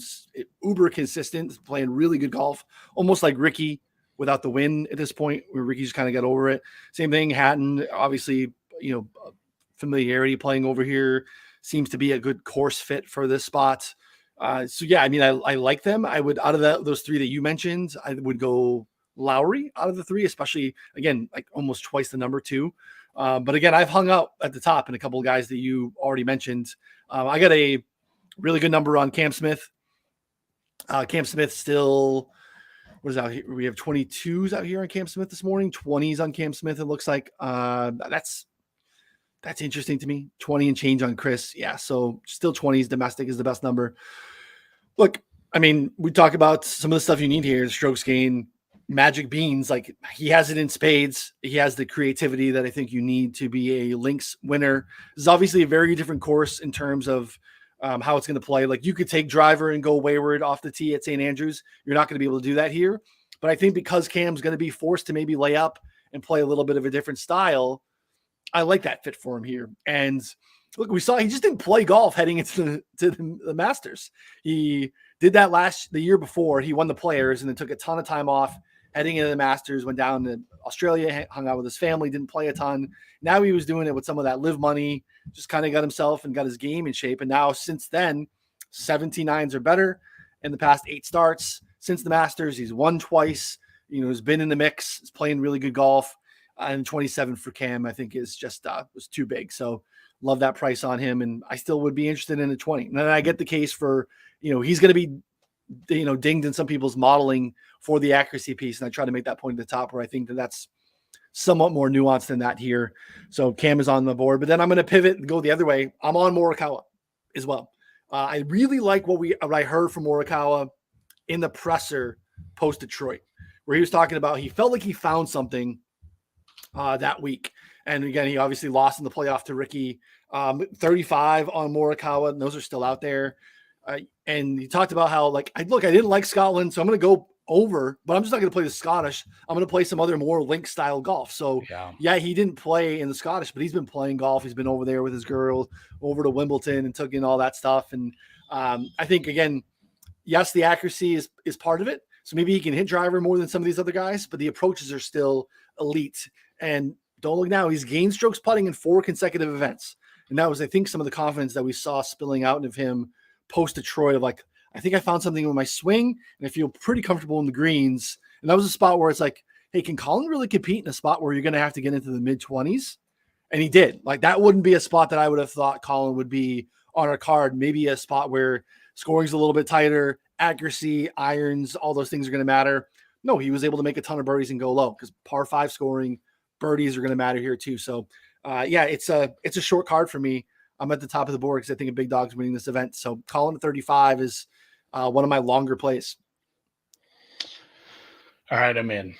uber consistent, playing really good golf, almost like Ricky without the win at this point, where Ricky just kind of got over it. Same thing, Hatton, obviously, familiarity playing over here seems to be a good course fit for this spot. So yeah, I mean, I like them. I would, out of those 3 that you mentioned, I would go Lowry out of the 3, especially again, like almost twice the number 2. But again, I've hung out at the top in a couple of guys that you already mentioned. I got a really good number on Cam Smith. Cam Smith still, what is out here? We have 22s out here on Cam Smith this morning, 20s on Cam Smith. It looks like that's interesting to me. 20 and change on Chris. Yeah. So still 20s. Domestic is the best number. Look, I mean, we talk about some of the stuff you need here, strokes gain, magic beans. Like he has it in spades. He has the creativity that I think you need to be a links winner. This is obviously a very different course in terms of how it's going to play. Like you could take driver and go wayward off the tee at St. Andrews. You're not going to be able to do that here. But I think because Cam's going to be forced to maybe lay up and play a little bit of a different style, I like that fit for him here. And look, we saw he just didn't play golf heading into the Masters. He did that the year before. He won the Players and then took a ton of time off heading into the Masters, went down to Australia, hung out with his family, didn't play a ton. Now he was doing it with some of that live money, just kind of got himself and got his game in shape. And now since then, 79s or better in the past 8 starts. Since the Masters, he's won twice. He's been in the mix. He's playing really good golf. And 27 for Cam, I think, is just was too big. So love that price on him. And I still would be interested in a 20. And then I get the case for, he's going to be, dinged in some people's modeling for the accuracy piece. And I try to make that point at the top where I think that's somewhat more nuanced than that here. So Cam is on the board, but then I'm going to pivot and go the other way. I'm on Morikawa as well. I really like what I heard from Morikawa in the presser post Detroit, where he was talking about, he felt like he found something that week. And again, he obviously lost in the playoff to Ricky. 35 on Morikawa, and those are still out there. And he talked about how, I didn't like Scotland, so I'm going to go over, but I'm just not going to play the Scottish. I'm going to play some other more link style golf. So yeah, he didn't play in the Scottish, but he's been playing golf. He's been over there with his girl over to Wimbledon and took in all that stuff. And I think, again, yes, the accuracy is part of it. So maybe he can hit driver more than some of these other guys, but the approaches are still elite. And don't look now, he's gained strokes putting in 4 consecutive events. And that was, I think, some of the confidence that we saw spilling out of him post Detroit of I think I found something with my swing and I feel pretty comfortable in the greens. And that was a spot where it's hey, can Colin really compete in a spot where you're going to have to get into the mid-20s? And he did. That wouldn't be a spot that I would have thought Colin would be on our card. Maybe a spot where scoring's a little bit tighter, accuracy, irons, all those things are going to matter. No, he was able to make a ton of birdies and go low because par 5 scoring, birdies are going to matter here too. So yeah, it's a short card for me. I'm at the top of the board because I think a big dog's winning this event. So Colin at 35 is one of my longer plays. All right, I'm in.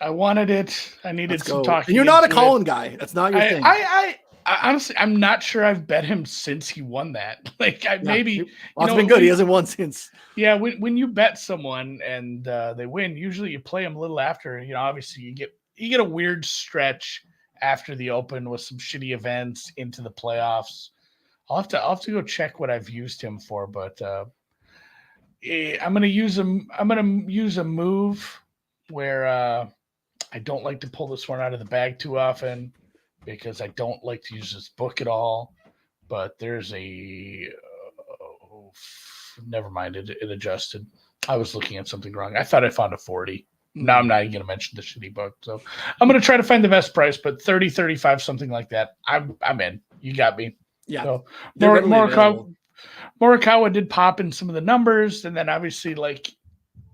I wanted it. I needed some talking. And you're not a Colin guy. That's not your thing. I honestly, I'm not sure I've bet him since he won that. Maybe. Well, it's been good. He hasn't won since. Yeah, when you bet someone and they win, usually you play them a little after. Obviously you get a weird stretch after the Open with some shitty events into the playoffs. I'll have to go check what I've used him for, but I'm gonna use a move where I don't like to pull this one out of the bag too often because I don't like to use this book at all. But there's never mind, it adjusted. I was looking at something wrong. I thought I found a 40. Now I'm not even going to mention the shitty book. So I'm going to try to find the best price, but 30, 35, something like that. I'm in. You got me. Yeah. So Morikawa did pop in some of the numbers. And then obviously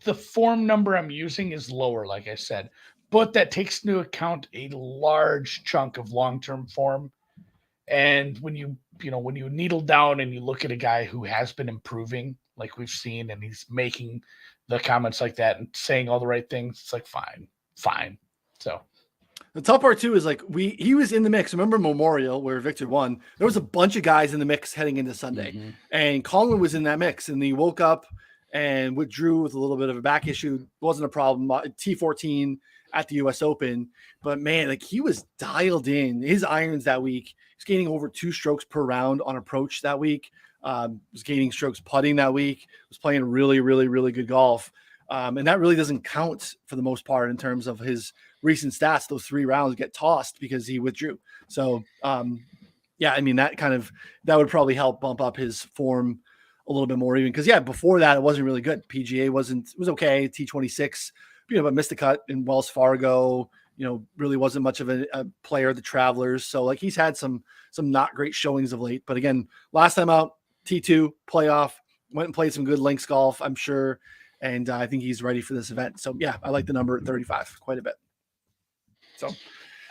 the form number I'm using is lower, like I said, but that takes into account a large chunk of long-term form. And when you needle down and you look at a guy who has been improving, like we've seen, and he's making the comments like that and saying all the right things, it's fine. So the tough part too is he was in the mix. Remember Memorial where Victor won? There was a bunch of guys in the mix heading into Sunday, and Colin was in that mix, and he woke up and withdrew with a little bit of a back issue. Wasn't a problem. T14 at the U.S. Open, but man, he was dialed in. His irons that week, he's gaining over 2 strokes per round on approach that week. Was gaining strokes putting that week. Was playing really, really, really good golf, and that really doesn't count for the most part in terms of his recent stats. Those 3 rounds get tossed because he withdrew. So, yeah, I mean that would probably help bump up his form a little bit more even because before that it wasn't really good. PGA it was okay. T26. But missed the cut in Wells Fargo, really wasn't much of a player at the Travelers. So he's had some not great showings of late. But again, last time out, T2 playoff, went and played some good links golf, I'm sure. And I think he's ready for this event. So yeah, I like the number at 35 quite a bit. So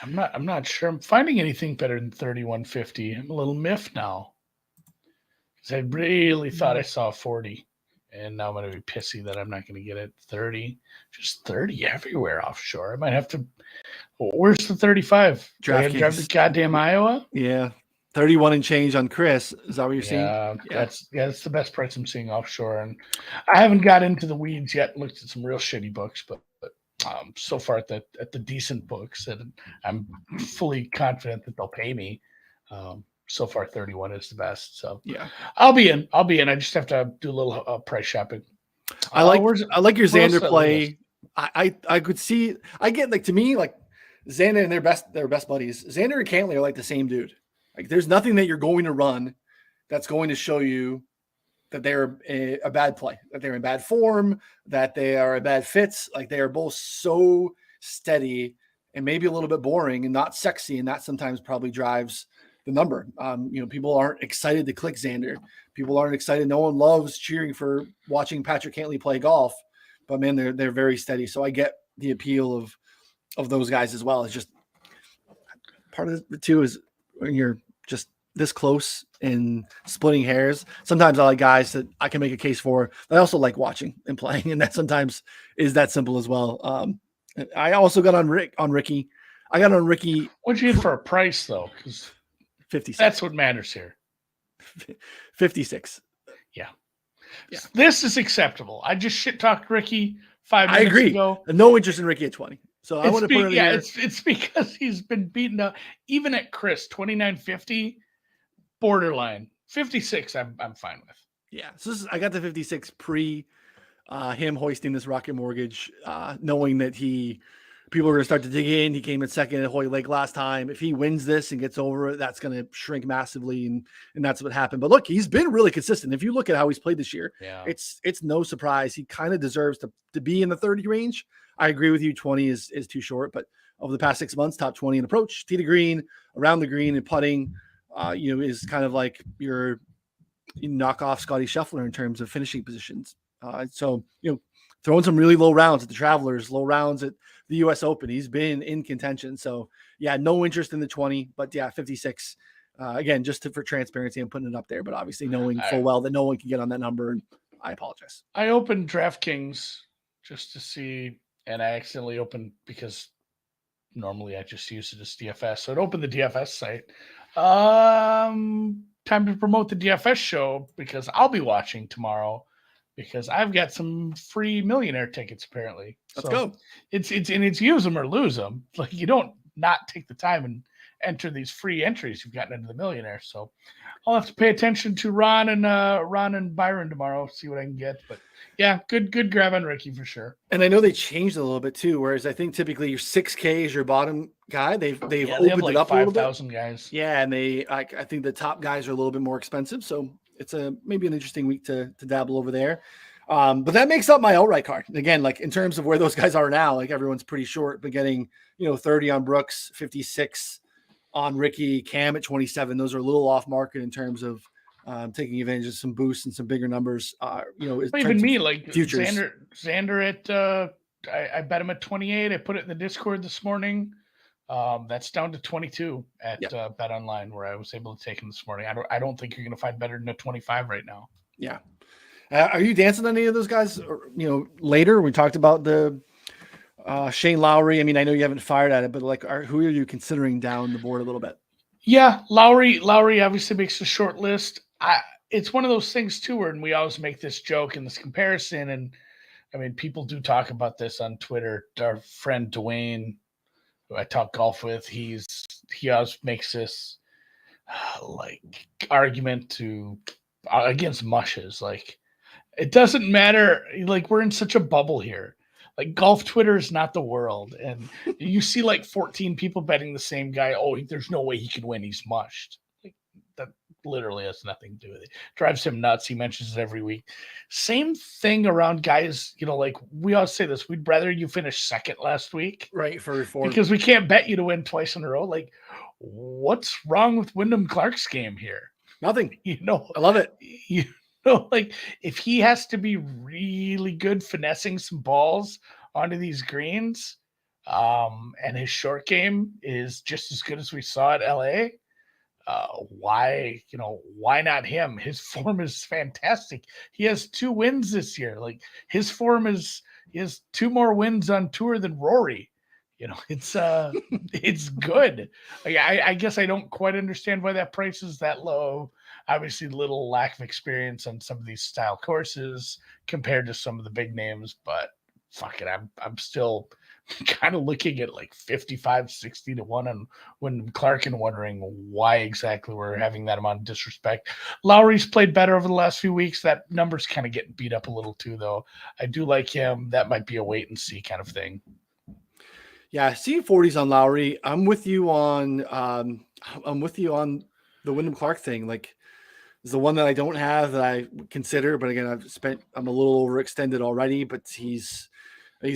I'm not sure I'm finding anything better than 3150. I'm a little miffed now because I really thought I saw 40. And now I'm going to be pissy that I'm not going to get it. 30, just 30 everywhere offshore. I might have to. Where's the 35? Drive to goddamn Iowa? Yeah. 31 and change on Chris. Is that what you're seeing? Yeah, that's the best price I'm seeing offshore. And I haven't got into the weeds yet and looked at some real shitty books, but so far at the decent books, and I'm fully confident that they'll pay me. So far, 31 is the best. So yeah, I'll be in. I just have to do a little price shopping. I like your Xander play I could see. I get like to me like Xander and their best buddies. Xander and Cantley are like the same dude. Like there's nothing that you're going to run that's going to show you that they're a bad play, that they're in bad form, that they are a bad fits. Like they are both so steady and maybe a little bit boring and not sexy, and that sometimes probably drives the number. People aren't excited to click Xander. People aren't excited. No one loves cheering for watching Patrick Cantley play golf, but man, they're very steady. So I get the appeal of those guys as well. It's just part of it too is when you're just this close and splitting hairs. Sometimes I like guys that I can make a case for. I also like watching and playing, and that sometimes is that simple as well. I also got on Ricky. I got on Ricky. What'd you get for a price though? Because 56. That's what matters here. 56. Yeah. This is acceptable. I just shit talked Ricky 5 minutes I agree. ago. No interest in Ricky at 20. So I want to put it here. It's because he's been beaten up. Even at Chris, 29.50, borderline. 56, I'm fine with. Yeah. So I got the 56 pre him hoisting this Rocket Mortgage, knowing that people are going to start to dig in. He came in second at Hoy Lake last time. If he wins this and gets over it, that's going to shrink massively, and that's what happened. But look, he's been really consistent. If you look at how he's played this year, it's no surprise. He kind of deserves to be in the 30 range. I agree with you. 20 is too short, but over the past 6 months, top 20 in approach, tee to green, around the green, and putting, is kind of like your knockoff Scotty Scheffler in terms of finishing positions. So throwing some really low rounds at the Travelers, low rounds at the U.S. Open. He's been in contention. So, no interest in the 20, but 56. Again, just for transparency, I'm putting it up there, but obviously knowing full well that no one can get on that number, and I apologize. I opened DraftKings just to see, and I accidentally opened because normally I just use it as DFS. So it opened the DFS site. Time to promote the DFS show because I'll be watching tomorrow, because I've got some free millionaire tickets apparently. Let's go. It's use them or lose them. Like you don't not take the time and enter these free entries you've gotten into the millionaire. So I'll have to pay attention to Ron and Byron tomorrow, see what I can get. But yeah, good grab on Ricky for sure. And I know they changed a little bit too, whereas I think typically your 6K is your bottom guy. They've opened like it up 5,000 guys. Yeah, and I think the top guys are a little bit more expensive. So it's maybe an interesting week to dabble over there. But that makes up my outright card. Again, like in terms of where those guys are now, like everyone's pretty short, but getting, 30 on Brooks, 56 on Ricky, Cam at 27. Those are a little off market in terms of taking advantage of some boosts and some bigger numbers. Even me, like futures. Xander at I bet him at 28. I put it in the Discord this morning. That's down to 22 at Bet Online, where I was able to take him this morning. I don't think you're going to find better than a 25 right now. Yeah. Are you dancing on any of those guys? Or, later we talked about the Shane Lowry. I mean, I know you haven't fired at it, but like, who are you considering down the board a little bit? Yeah, Lowry obviously makes the short list. It's one of those things too, where we always make this joke and this comparison, and I mean, people do talk about this on Twitter. Our friend Dwayne, who I talk golf with, he always makes this like argument against mushes. Like, it doesn't matter. Like, we're in such a bubble here. Like, golf Twitter is not the world. And you see like 14 people betting the same guy. Oh, there's no way he could win. He's mushed. Like, that literally has nothing to do with it. Drives him nuts. He mentions it every week. Same thing around guys, like we always say this. We'd rather you finish second last week. Right, because we can't bet you to win twice in a row. Like, what's wrong with Wyndham Clark's game here? Nothing. I love it. Like, if he has to be really good finessing some balls onto these greens, and his short game is just as good as we saw at LA, why not him? His form is fantastic. He has 2 wins this year. Like, his form he has 2 more wins on tour than Rory. It's it's good. I guess I don't quite understand why that price is that low. Obviously, little lack of experience on some of these style courses compared to some of the big names, but fuck it, I'm still kind of looking at like 55, 60 to 1 on when Clark and wondering why exactly we're having that amount of disrespect. Lowry's played better over the last few weeks. That number's kind of getting beat up a little too, though. I do like him. That might be a wait and see kind of thing. Yeah, seeing 40s on Lowry. I'm with you on the Wyndham Clark thing. Like, is the one that I don't have that I would consider, but again, I'm a little overextended already, but he's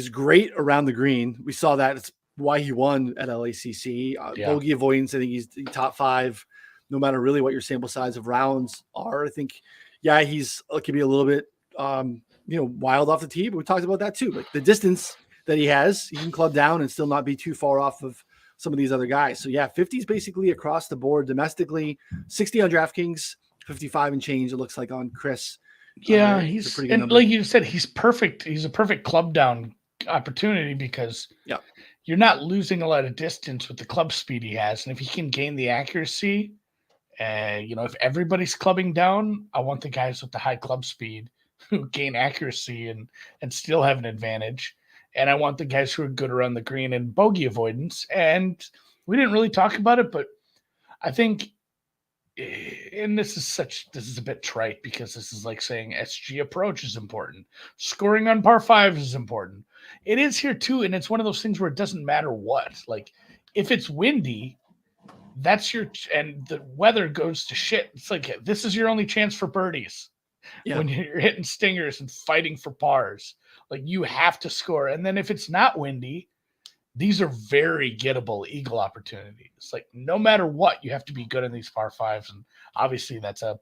great around the green. We saw that. It's why he won at LACC. Bogey avoidance, I think he's top 5, no matter really what your sample size of rounds are. I think, yeah, he's could be a little bit, wild off the tee, but we talked about that too. Like the distance that he has, he can club down and still not be too far off of some of these other guys. So yeah, 50s basically across the board domestically, 60 on DraftKings, 55 and change. It looks like on Chris. Yeah, he's a pretty good number. Like you said, he's perfect. He's a perfect club down opportunity because you're not losing a lot of distance with the club speed he has, and if he can gain the accuracy, if everybody's clubbing down, I want the guys with the high club speed who gain accuracy and still have an advantage, and I want the guys who are good around the green and bogey avoidance. And we didn't really talk about it, but I think. And this is a bit trite because this is like saying SG approach is important. Scoring on par 5 is important. It is here too, and it's one of those things where it doesn't matter what. Like if it's windy, and the weather goes to shit. It's like this is your only chance for birdies. Yeah. When you're hitting stingers and fighting for pars, like you have to score. And then if it's not windy, these are very gettable eagle opportunities. Like no matter what, you have to be good in these par 5s, and obviously that's a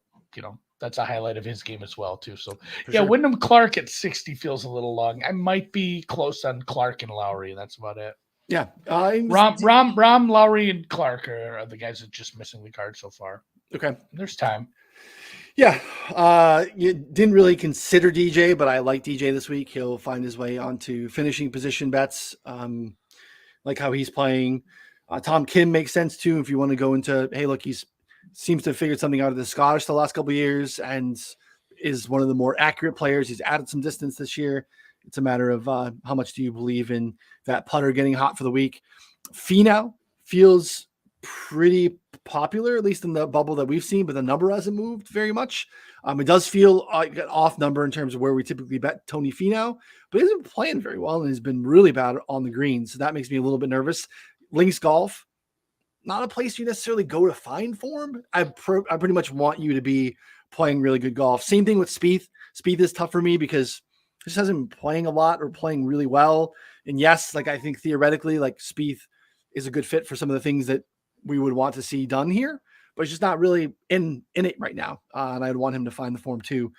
highlight of his game as well too. So sure. Wyndham Clark at 60 feels a little long. I might be close on Clark and Lowry, and that's about it. Yeah, Rom, Lowry, and Clark are the guys that are just missing the card so far. Okay, there's time. Yeah, you didn't really consider DJ, but I like DJ this week. He'll find his way onto finishing position bets. Like how he's playing. Tom Kim makes sense too. If you want to go into, hey, look, he's seems to have figured something out of the Scottish the last couple of years and is one of the more accurate players. He's added some distance this year. It's a matter of how much do you believe in that putter getting hot for the week. Finau feels pretty popular, at least in the bubble that we've seen, but the number hasn't moved very much. It does feel like an off number in terms of where we typically bet Tony Finau, but he hasn't been playing very well and has been really bad on the green. So that makes me a little bit nervous. Links Golf, not a place you necessarily go to find form. I pretty much want you to be playing really good golf. Same thing with Spieth. Spieth is tough for me because he just hasn't been playing a lot or playing really well. And yes, like I think theoretically, like Spieth is a good fit for some of the things that we would want to see done here, but it's just not really in it right now. And I'd want him to find the form too.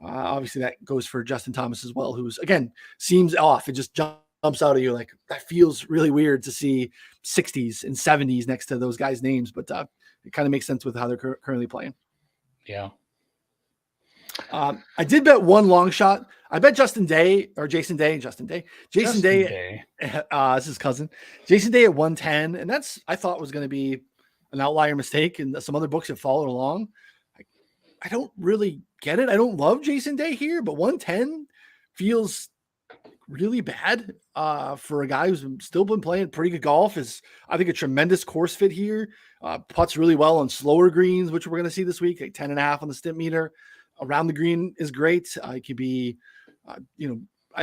Obviously that goes for Justin Thomas as well, who's again, seems off. It just jumps out at you. Like that feels really weird to see 60s and 70s next to those guys' names, but it kind of makes sense with how they're currently playing. Yeah. I did bet one long shot. I bet Jason Day. This is his cousin. Jason Day at 110. And that's, I thought was going to be an outlier mistake. And some other books have followed along. I don't really get it. I don't love Jason Day here, but 110 feels really bad for a guy who's still been playing pretty good golf. Is I think a tremendous course fit here. Putts really well on slower greens, which we're going to see this week, like 10.5 on the stimp meter. Around the green is great. It could be, I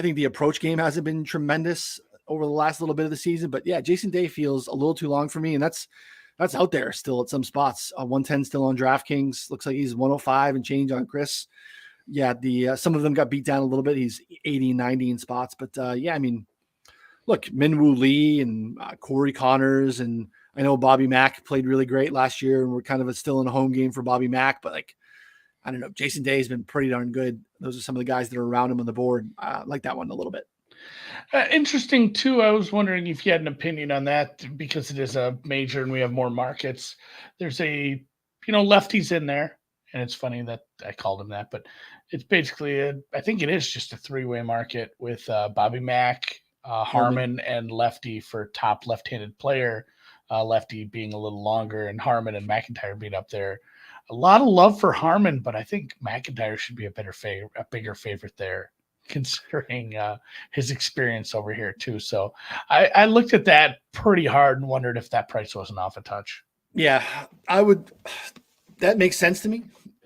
think the approach game hasn't been tremendous over the last little bit of the season, but yeah, Jason Day feels a little too long for me. And that's out there still at some spots. 110 still on DraftKings. Looks like he's 105 and change on Chris. Yeah. Some of them got beat down a little bit. He's 80, 90 in spots, but yeah, I mean, look, Minwoo Lee and Corey Connors. And I know Bobby Mack played really great last year and we're kind of still in a home game for Bobby Mack, but like, I don't know. Jason Day has been pretty darn good. Those are some of the guys that are around him on the board. I like that one a little bit. Interesting too. I was wondering if you had an opinion on that because it is a major and we have more markets. There's lefties in there, and it's funny that I called him that, but it's basically I think it is just a three-way market with Bobby Mack, Harmon, and Lefty for top left-handed player. Lefty being a little longer, and Harmon and McIntyre being up there. A lot of love for Harmon, but I think McIntyre should be a bigger favorite there. considering his experience over here too. So I looked at that pretty hard and wondered if that price wasn't off a touch. Yeah, I would. That makes sense to me.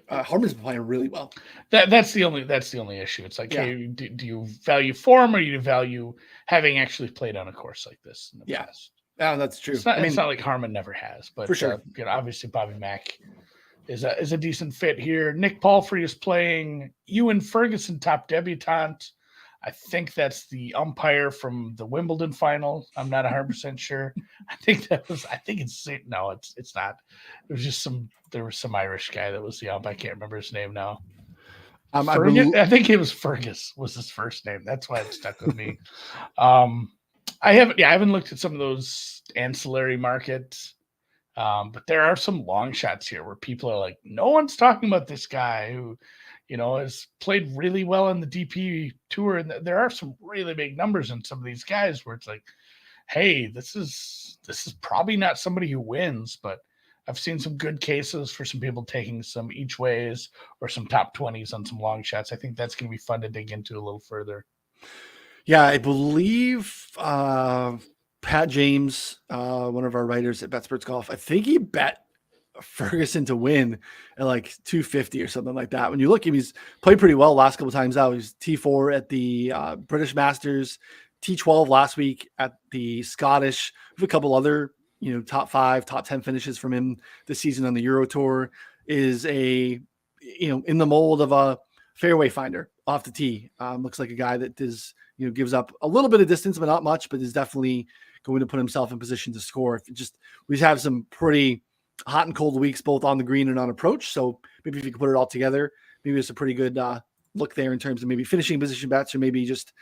Harmon's been playing really well. That's the only issue. It's like, Yeah. hey, do you value form or do you value having actually played on a course like this in the past? Yeah, that's true. It's not like Harmon never has, but for sure. Obviously Bobby Mack is a decent fit here. Nick Palfrey is playing. Ewan Ferguson, top debutante. I think that's the umpire from the Wimbledon final. I'm not 100% sure. It's not. It was just there was some Irish guy that was the ump. I can't remember his name now. I think it was Fergus was his first name. That's why it stuck with me. I haven't looked at some of those ancillary markets. But there are some long shots here where people are like, no one's talking about this guy who, has played really well in the DP tour. And there are some really big numbers in some of these guys where it's like, hey, this is probably not somebody who wins, but I've seen some good cases for some people taking some each ways or some top 20s on some long shots. I think that's going to be fun to dig into a little further. Yeah, I believe Pat James, one of our writers at BetSports Golf, I think he bet Ferguson to win at like 250 or something like that. When you look, he's played pretty well last couple of times out. He's T4 at the British Masters, T12 last week at the Scottish, with a couple other, top 5, top 10 finishes from him this season on the Euro Tour. Is in the mold of a fairway finder off the tee. Looks like a guy that is, gives up a little bit of distance, but not much, but is definitely going to put himself in position to score. We have some pretty hot and cold weeks, both on the green and on approach. So maybe if you can put it all together, maybe it's a pretty good look there in terms of maybe finishing position bets or maybe just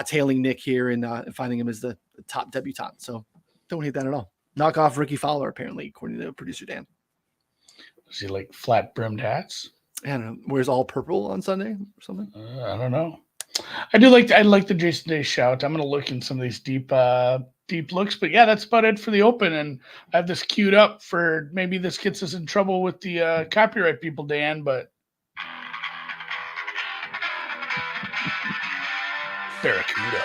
tailing Nick here and finding him as the top debutante. So don't hate that at all. Knock off Ricky Fowler, apparently, according to producer Dan. Does he like flat brimmed hats? I don't know. Wears all purple on Sunday or something? I don't know. I like the Jason Day shout. I'm going to look in some of these deep looks, but yeah, that's about it for the Open. And I have this queued up for maybe this gets us in trouble with the copyright people, Dan, but Barracuda.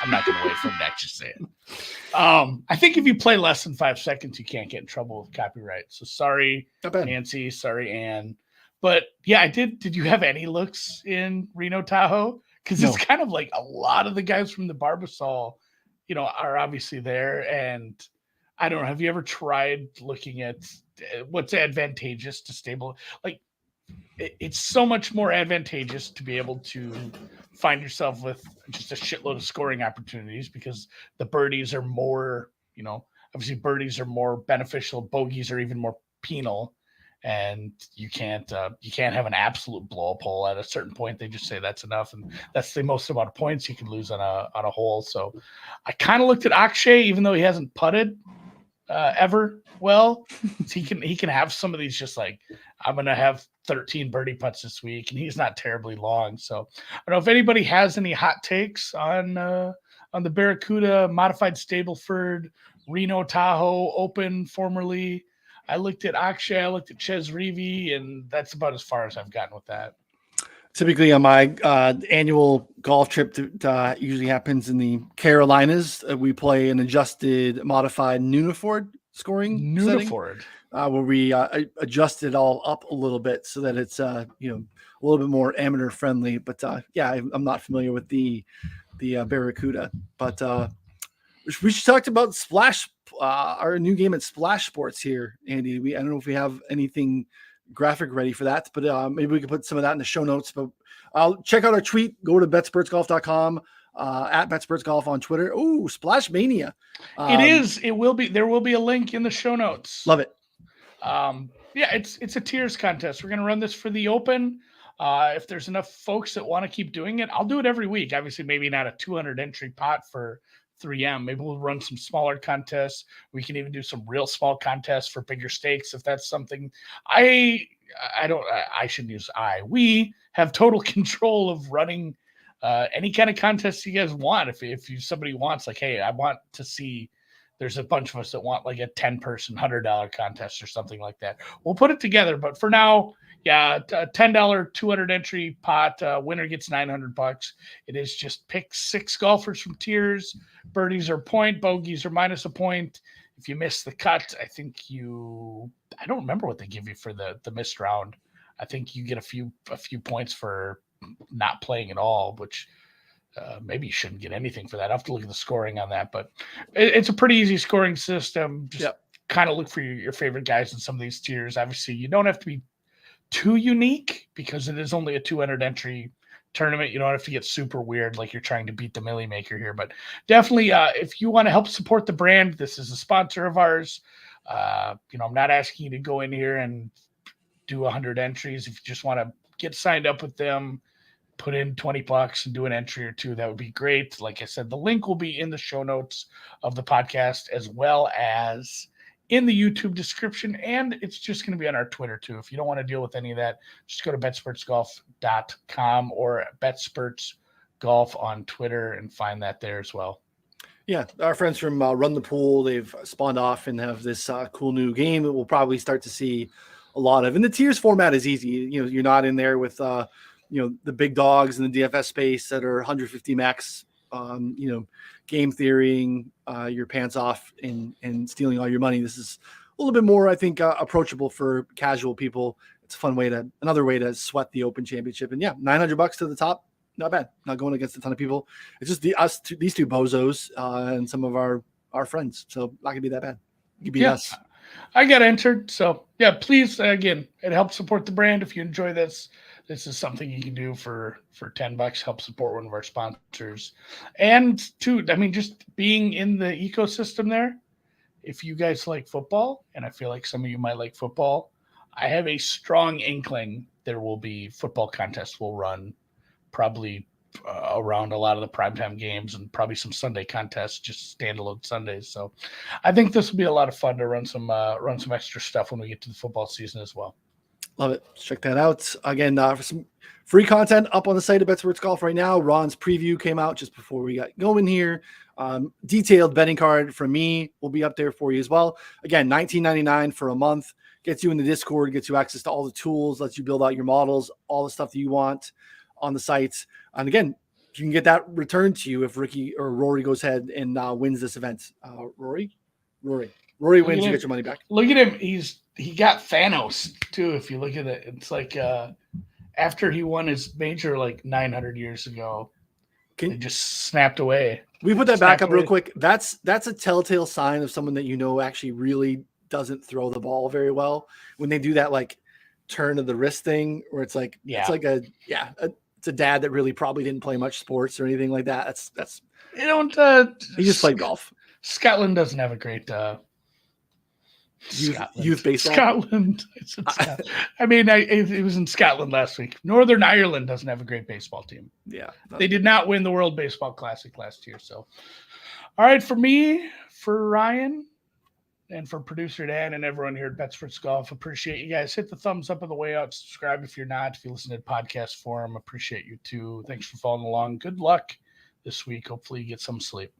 I'm not going to wait for him to actually say it. I think if you play less than 5 seconds, you can't get in trouble with copyright. So sorry, Nancy. Sorry, Ann. But yeah, Did you have any looks in Reno Tahoe? Because it's kind of like a lot of the guys from the Barbasol, are obviously there. And I don't know. Have you ever tried looking at what's advantageous to stable? Like, it's so much more advantageous to be able to find yourself with just a shitload of scoring opportunities because the birdies are more, obviously birdies are more beneficial. Bogeys are even more penal. And you can't have an absolute blow up hole at a certain point. They just say that's enough, and that's the most amount of points you can lose on a hole. So I kind of looked at Akshay, even though he hasn't putted ever well. he can have some of these just like I'm gonna have 13 birdie putts this week, and he's not terribly long. So I don't know if anybody has any hot takes on the Barracuda modified Stableford Reno Tahoe Open formerly. I looked at Akshay, I looked at Ches Reavie, and that's about as far as I've gotten with that. Typically on my annual golf trip that usually happens in the Carolinas, we play an adjusted modified Nunaford scoring setting, where we adjust it all up a little bit so that it's a little bit more amateur friendly. But I'm not familiar with the Barracuda, but we should talk about Splash, our new game at Splash Sports here, Andy. I don't know if we have anything graphic ready for that, but maybe we can put some of that in the show notes. But I'll check out our tweet. Go to betsportsgolf.com, at betsportsgolf on Twitter. Oh, Splash Mania! It will be. There will be a link in the show notes. Love it. It's a tiers contest. We're gonna run this for the Open. If there's enough folks that want to keep doing it, I'll do it every week. Obviously, maybe not a 200 entry pot for 3M. Maybe we'll run some smaller contests. We can even do some real small contests for bigger stakes if that's something. We have total control of running any kind of contest you guys want. If somebody wants, like, hey, I want to see, there's a bunch of us that want like a 10-person $100 contest or something like that. We'll put it together. But for now, Yeah, a $10 200 entry pot. Winner gets $900. It is just pick 6 golfers from tiers. Birdies are a point, bogeys are minus a point. If you miss the cut, I don't remember what they give you for the missed round. I think you get a few points for not playing at all, which maybe you shouldn't get anything for that. I have to look at the scoring on that, but it's a pretty easy scoring system. Just kind of look for your favorite guys in some of these tiers. Obviously, you don't have to be too unique because it is only a 200 entry tournament. You don't have to get super weird like you're trying to beat the Millie Maker here, but definitely if you want to help support the brand, this is a sponsor of ours. I'm not asking you to go in here and do 100 entries. If you just want to get signed up with them, put in $20 and do an entry or two, that would be great. Like I said, the link will be in the show notes of the podcast as well as in the YouTube description, and it's just going to be on our Twitter too. If you don't want to deal with any of that, just go to betspurtsgolf.com or betspurtsgolf on Twitter and find that there as well. Yeah, our friends from Run the Pool, they've spawned off and have this cool new game that we'll probably start to see a lot of. And the tiers format is easy. You're not in there with the big dogs in the DFS space that are 150 max, game theorying your pants off and stealing all your money. This is a little bit more, I think, approachable for casual people. It's a fun another way to sweat the Open Championship. And yeah, $900 to the top, not bad. Not going against a ton of people. It's just these two bozos and some of our friends. So not gonna be that bad. You can beat us. I got entered. So yeah, please, again, it helps support the brand. If you enjoy this is something you can do for $10, help support one of our sponsors. And two, I mean, just being in the ecosystem there, if you guys like football, and I feel like some of you might like football, I have a strong inkling there will be football contests we'll run probably around a lot of the primetime games and probably some Sunday contests, just standalone Sundays. So I think this will be a lot of fun to run some extra stuff when we get to the football season as well. Love it. Check that out. Again, for some free content up on the site of BetSports Golf right now. Ron's preview came out just before we got going here. Detailed betting card from me will be up there for you as well. Again, $19.99 for a month. Gets you in the Discord, gets you access to all the tools, lets you build out your models, all the stuff that you want on the site. And again, you can get that returned to you if Ricky or Rory goes ahead and wins this event. Rory wins, you get your money back. Look at him. He got Thanos too. If you look at it, it's like after he won his major like 900 years ago, it just snapped away. We put that back up real quick. That's a telltale sign of someone that actually really doesn't throw the ball very well. When they do that like turn of the wrist thing, where it's like it's a dad that really probably didn't play much sports or anything like that. That's he just played golf. Scotland doesn't have a great youth baseball. Scotland. I mean, it was in Scotland last week. Northern Ireland doesn't have a great baseball team. Yeah. They did not win the World Baseball Classic last year. So, all right, for me, for Ryan, and for producer Dan and everyone here at BetSports Golf, appreciate you guys. Hit the thumbs up on the way out. Subscribe if you're not. If you listen to the podcast forum, appreciate you too. Thanks for following along. Good luck this week. Hopefully you get some sleep.